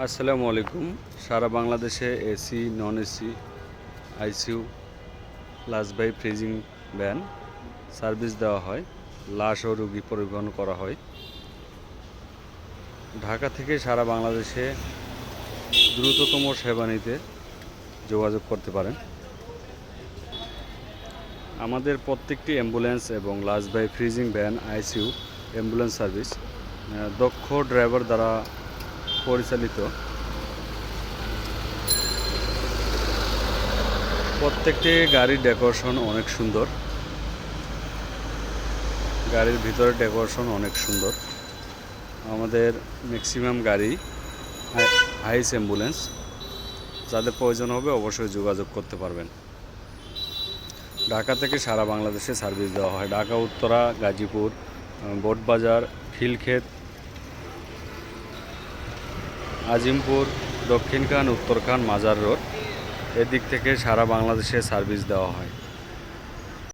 আসসালামু আলাইকুম। সারা বাংলাদেশে এসি, নন এসি, আইসিইউ, লাশ বাই ফ্রিজিং ভ্যান সার্ভিস দেওয়া হয়। লাশ ও রোগী পরিবহন করা হয়। ঢাকা থেকে সারা বাংলাদেশে দ্রুততম সেবা নিতে যোগাযোগ করতে পারেন। আমাদের প্রত্যেকটি অ্যাম্বুলেন্স এবং লাশ বাই freezing van, ICU ambulance service দক্ষ ড্রাইভার দ্বারা পরিচালিত। প্রত্যেকটি গাড়ির ডেকোরেশন অনেক সুন্দর। গাড়ির ভিতরে ডেকোরেশন অনেক সুন্দর। আমাদের ম্যাক্সিমাম গাড়ি হাইস অ্যাম্বুলেন্স। যাদের প্রয়োজন হবে অবশ্যই যোগাযোগ করতে পারবেন। ঢাকা থেকে সারা বাংলাদেশে সার্ভিস দেওয়া হয়। ঢাকা উত্তরা, গাজীপুর, বোটবাজার, খিলক্ষেত, আজিমপুর, দক্ষিণখান, উত্তরখান, মাজার রোড এদিক থেকে সারা বাংলাদেশে সার্ভিস দেওয়া হয়।